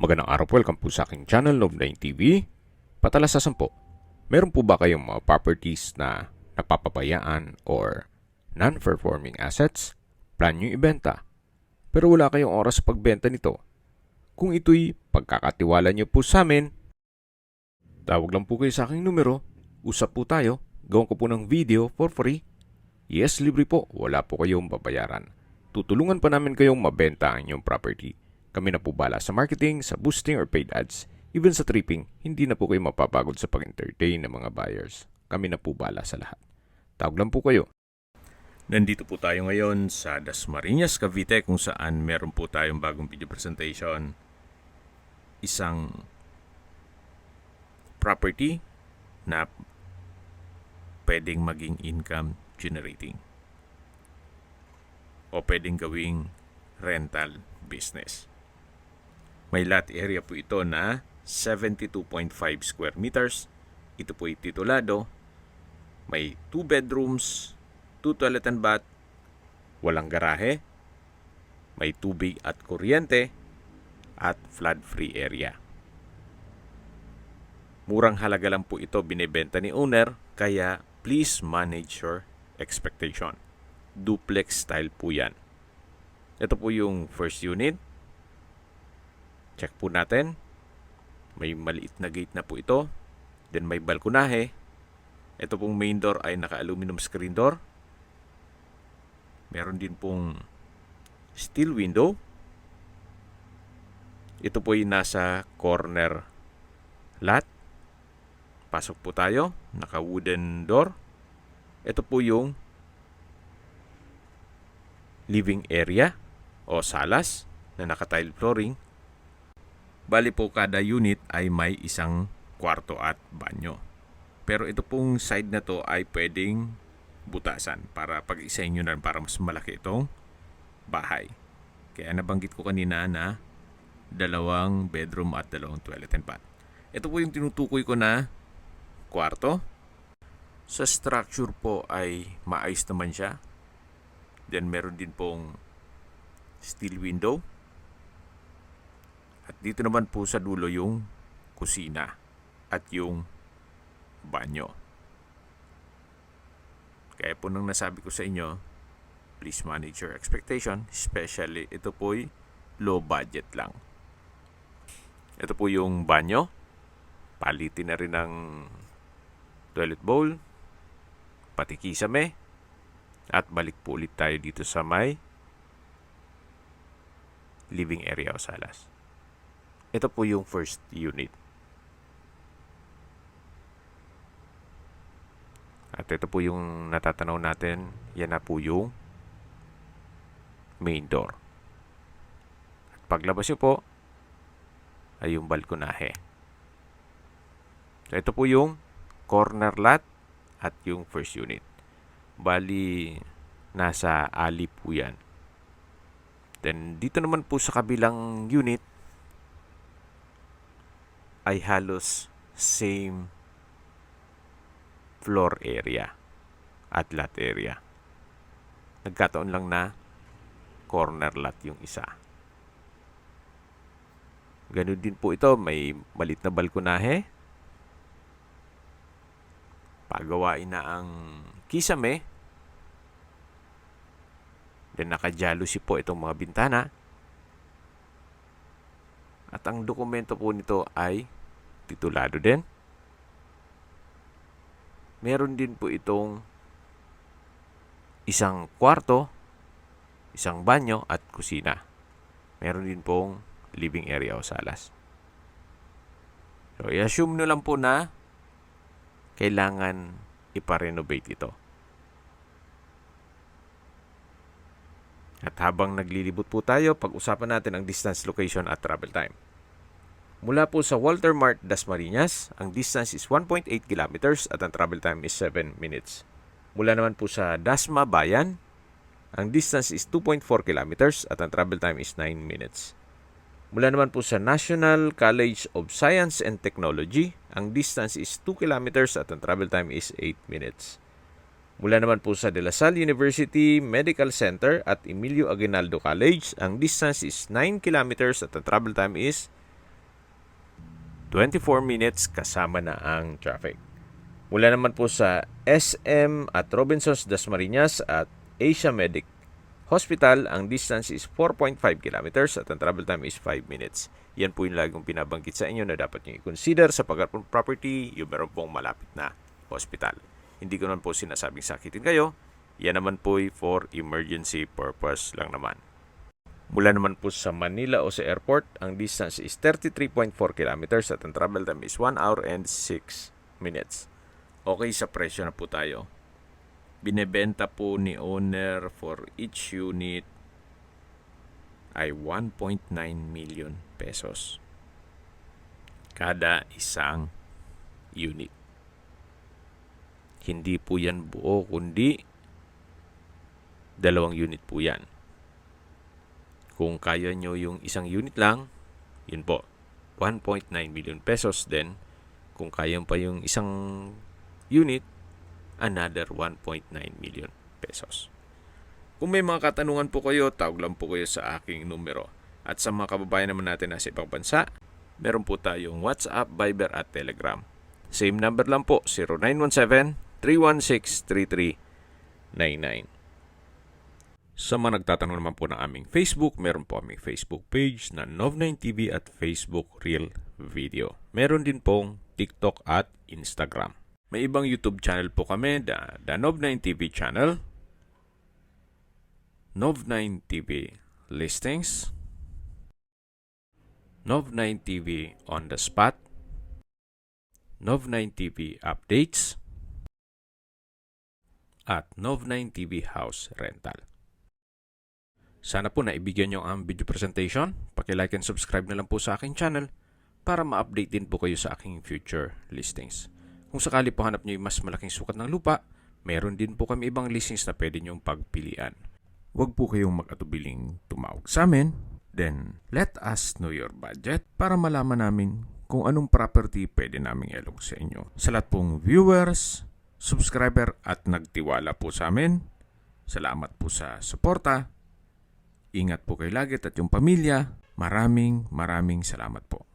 Magandang araw po, welcome po sa aking channel, Love9 TV. Patalasasan po, meron po ba kayong mga properties na napapabayaan or non-performing assets? Plan nyo ibenta, pero wala kayong oras sa pagbenta nito. Kung ito'y pagkakatiwala nyo po sa amin, tawag lang po kayo sa aking numero, usap po tayo, gawin ko po ng video for free. Yes, libre po, wala po kayong babayaran. Tutulungan pa namin kayong mabenta ang inyong property. Kami na po bala sa marketing, sa boosting or paid ads, even sa tripping, hindi na po kayo mapapagod sa pag-entertain ng mga buyers. Kami na po bala sa lahat. Tawag lang po kayo. Nandito po tayo ngayon sa Dasmariñas, Cavite, kung saan meron po tayong bagong video presentation. Isang property na pwedeng maging income generating o pwedeng gawing rental business. May lot area po ito na 72.5 square meters. Ito po ay titulado. May 2 bedrooms, 2 toilet and bath, walang garahe, may tubig at kuryente, at flood-free area. Murang halaga lang po ito binibenta ni owner, kaya please manage your expectation. Duplex style po yan. Ito po yung first unit. Check po natin. May maliit na gate na po ito. Then may balkonahe. Ito pong main door ay naka-aluminum screen door. Meron din pong steel window. Ito po ay nasa corner lot. Pasok po tayo. Naka-wooden door. Ito po yung living area o salas na naka-tile flooring. Bali po kada unit ay may isang kwarto at banyo. Pero ito pong side na to ay pwedeng butasan para pag-isahin nyo na para mas malaki itong bahay. Kaya nabanggit ko kanina na 2 bedroom at 2 toilet and bath. Ito po yung tinutukoy ko na kwarto. Sa structure po ay maayos naman siya. Then meron din pong steel window. At dito naman po sa dulo yung kusina at yung banyo. Kaya po nang nasabi ko sa inyo, please manage your expectation. Especially ito po'y low budget lang. Ito po yung banyo. Palitin na rin ng toilet bowl. Pati kisame. At balik po ulit tayo dito sa may living area o salas. Ito po yung first unit. At ito po yung natatanaw natin. Yan na po yung main door. At paglabas nyo po, ay yung balkonahe. So, ito po yung corner lot at yung first unit. Bali, nasa alley po yan. Then, dito naman po sa kabilang unit, ay halos same floor area at lot area. Nagkataon lang na corner lot yung isa. Ganun din po ito. May malit na balkonahe. Pagawain na ang kisame. Then naka-jalousie po itong mga bintana. At ang dokumento po nito ay titulado din. Meron din po itong isang kwarto, isang banyo at kusina. Meron din pong living area o salas. So, i-assume nyo lang po na kailangan ipa-renovate ito. At habang naglilibot po tayo, pag-usapan natin ang distance, location at travel time. Mula po sa Walter Mart, Dasmariñas, ang distance is 1.8 kilometers at ang travel time is 7 minutes. Mula naman po sa Dasma Bayan, ang distance is 2.4 kilometers at ang travel time is 9 minutes. Mula naman po sa National College of Science and Technology, ang distance is 2 kilometers at ang travel time is 8 minutes. Mula naman po sa De La Salle University Medical Center at Emilio Aguinaldo College, ang distance is 9 kilometers at ang travel time is 24 minutes kasama na ang traffic. Mula naman po sa SM at Robinsons Dasmariñas at Asia Medic Hospital, ang distance is 4.5 kilometers at ang travel time is 5 minutes. Yan po yung laging pinabanggit sa inyo na dapat nyo i-consider sa pag-approve property yung meron pong malapit na hospital. Hindi ko naman po sinasabing sakitin kayo. Yan naman po for emergency purpose lang naman. Mula naman po sa Manila o sa airport, ang distance is 33.4 kilometers at ang travel time is 1 hour and 6 minutes. Okay, sa presyo na po tayo. Binebenta po ni owner for each unit ay 1.9 million pesos. Kada isang unit. Hindi po yan buo, kundi 2 unit po yan. Kung kaya nyo yung isang unit lang, yun po, 1.9 million pesos. Then, kung kaya pa yung isang unit, another 1.9 million pesos. Kung may mga katanungan po kayo, tawag lang po kayo sa aking numero. At sa mga kababayan naman natin na sa ibang bansa, meron po tayong WhatsApp, Viber at Telegram. Same number lang po, 0917-316-3399. Sa mga nagtatanong naman po ng aming Facebook, meron po aming Facebook page na Nov9TV at Facebook Real Video. Meron din pong TikTok at Instagram. May ibang YouTube channel po kami, the Nov9TV channel, Nov9TV Listings, Nov9TV On The Spot, Nov9TV Updates, at Nov9TV House Rental. Sana po naibigyan nyo ang video presentation. Paki-like and subscribe na lang po sa aking channel para ma-update din po kayo sa aking future listings. Kung sakali po hanap nyo yung mas malaking sukat ng lupa, meron din po kami ibang listings na pwede nyong pagpilian. Huwag po kayong mag-atubiling tumawag sa amin. Then, let us know your budget para malaman namin kung anong property pwede naming ilog sa inyo. Sa lahat pong viewers, subscriber at nagtiwala po sa amin, salamat po sa suporta. Ingat po kayo lagi at yung pamilya. Maraming salamat po.